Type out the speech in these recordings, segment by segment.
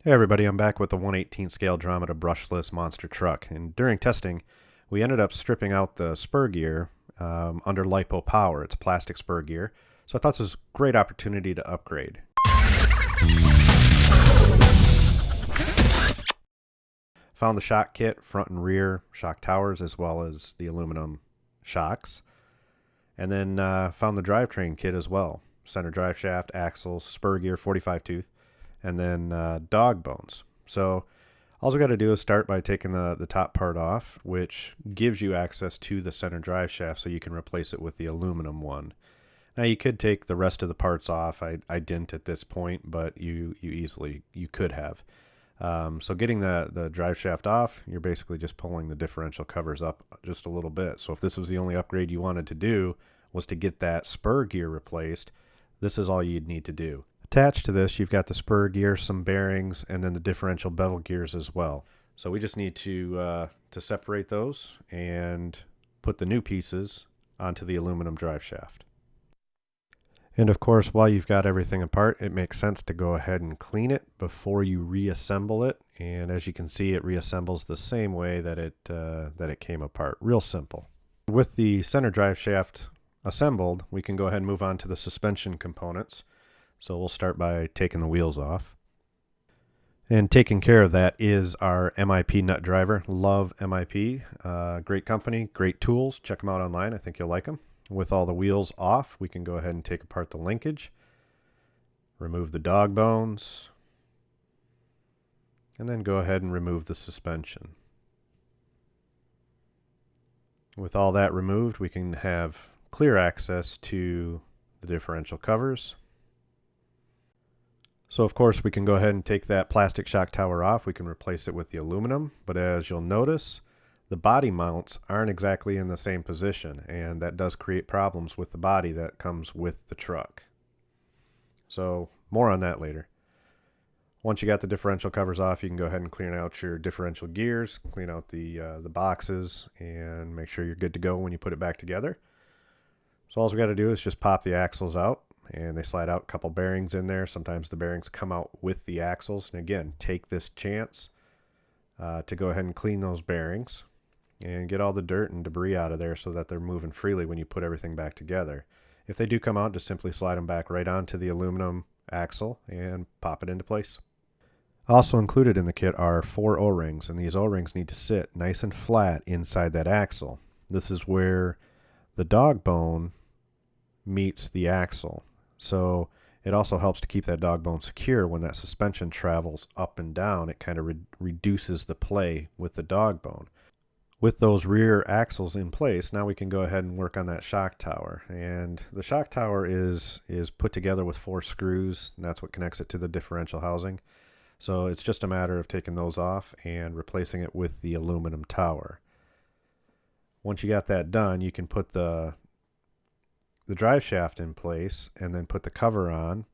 Hey everybody, I'm back with the 1/18 scale Dromida brushless monster truck, and during testing we ended up stripping out the spur gear under LiPo power. It's plastic spur gear, so I thought this was a great opportunity to upgrade. Found the shock kit, front and rear shock towers, as well as the aluminum shocks, and then found the drivetrain kit as well. Center drive shaft, axles, spur gear, 45 tooth, and then dog bones. So all we got to do is start by taking the top part off, which gives you access to the center drive shaft so you can replace it with the aluminum one. Now you could take the rest of the parts off. I didn't at this point, but you could have. So getting the drive shaft off, you're basically just pulling the differential covers up just a little bit. So if this was the only upgrade you wanted to do was to get that spur gear replaced, this is all you'd need to do. Attached to this, you've got the spur gear, some bearings, and then the differential bevel gears as well. So we just need to separate those and put the new pieces onto the aluminum drive shaft. And of course, while you've got everything apart, it makes sense to go ahead and clean it before you reassemble it. And as you can see, it reassembles the same way that it came apart. Real simple. With the center drive shaft assembled, we can go ahead and move on to the suspension components. So we'll start by taking the wheels off. And taking care of that is our MIP nut driver. Love MIP. Great company, great tools. Check them out online. I think you'll like them. With all the wheels off, we can go ahead and take apart the linkage, remove the dog bones, and then go ahead and remove the suspension. With all that removed, we can have clear access to the differential covers. So of course we can go ahead and take that plastic shock tower off. We can replace it with the aluminum, but as you'll notice, the body mounts aren't exactly in the same position, and that does create problems with the body that comes with the truck. So more on that later. Once you got the differential covers off, you can go ahead and clean out your differential gears, clean out the boxes, and make sure you're good to go when you put it back together. So all we got to do is just pop the axles out, and they slide out. A couple bearings in there. Sometimes the bearings come out with the axles. And again, take this chance to go ahead and clean those bearings and get all the dirt and debris out of there so that they're moving freely when you put everything back together. If they do come out, just simply slide them back right onto the aluminum axle and pop it into place. Also included in the kit are 4 O-rings, and these O-rings need to sit nice and flat inside that axle. This is where the dog bone meets the axle. So it also helps to keep that dog bone secure when that suspension travels up and down. It kind of reduces the play with the dog bone. With those rear axles in place, now we can go ahead and work on that shock tower. And the shock tower is put together with 4 screws, and that's what connects it to the differential housing. So it's just a matter of taking those off and replacing it with the aluminum tower. Once you got that done, you can put the drive shaft in place and then put the cover on,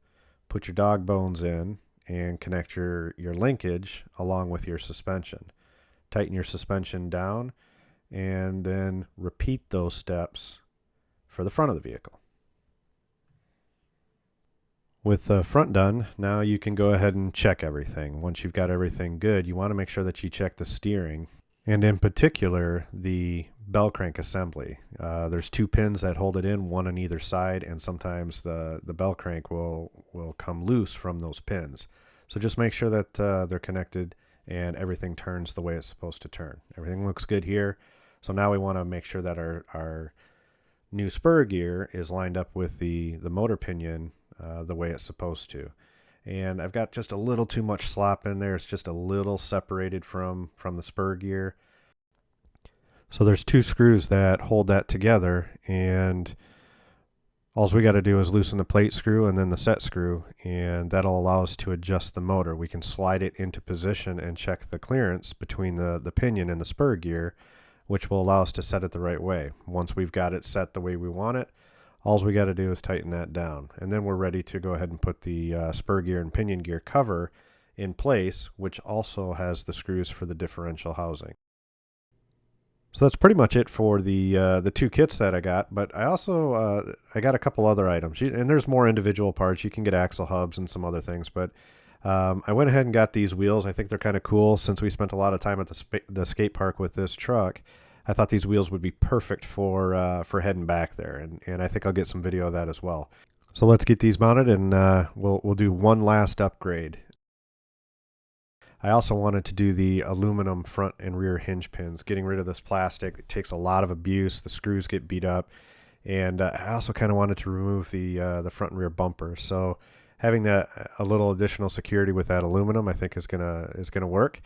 put your dog bones in, and connect your linkage along with your suspension. Tighten your suspension down and then repeat those steps for the front of the vehicle. With the front done, now you can go ahead and check everything. Once you've got everything good, you want to make sure that you check the steering, and in particular the bell crank assembly. There's 2 pins that hold it in, one on either side, and sometimes the bell crank will come loose from those pins. So just make sure that they're connected and everything turns the way it's supposed to turn. Everything looks good here. So now we want to make sure that our new spur gear is lined up with the motor pinion the way it's supposed to. And I've got just a little too much slop in there. It's just a little separated from the spur gear. So there's 2 screws that hold that together, and all we got to do is loosen the plate screw and then the set screw, and that'll allow us to adjust the motor. We can slide it into position and check the clearance between the pinion and the spur gear, which will allow us to set it the right way. Once we've got it set the way we want it, all we got to do is tighten that down, and then we're ready to go ahead and put the spur gear and pinion gear cover in place, which also has the screws for the differential housing. So that's pretty much it for the 2 kits that I got, but I also I got a couple other items, and there's more individual parts. You can get axle hubs and some other things, but I went ahead and got these wheels. I think they're kind of cool since we spent a lot of time at the skate park with this truck. I thought these wheels would be perfect for heading back there, and I think I'll get some video of that as well. So let's get these mounted, and we'll do one last upgrade. I also wanted to do the aluminum front and rear hinge pins, getting rid of this plastic. It takes a lot of abuse. The screws get beat up, and I also kind of wanted to remove the front and rear bumper. So having that a little additional security with that aluminum, I think is gonna work.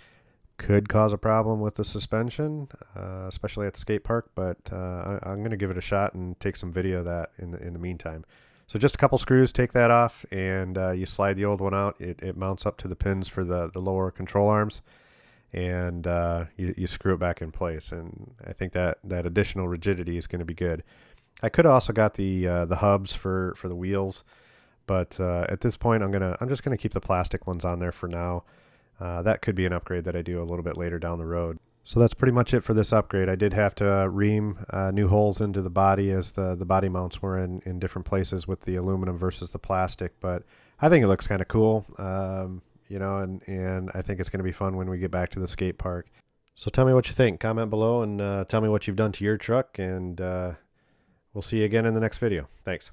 Could cause a problem with the suspension, especially at the skate park, but I'm gonna give it a shot and take some video of that in the meantime. So just a couple screws, take that off, and you slide the old one out. It mounts up to the pins for the lower control arms, and you screw it back in place. And I think that additional rigidity is going to be good. I could have also got the hubs for the wheels, but at this point I'm just gonna keep the plastic ones on there for now. That could be an upgrade that I do a little bit later down the road. So that's pretty much it for this upgrade. I did have to ream new holes into the body as the body mounts were in different places with the aluminum versus the plastic, but I think it looks kind of cool, you know, and I think it's going to be fun when we get back to the skate park. So tell me what you think. Comment below and tell me what you've done to your truck, and we'll see you again in the next video. Thanks.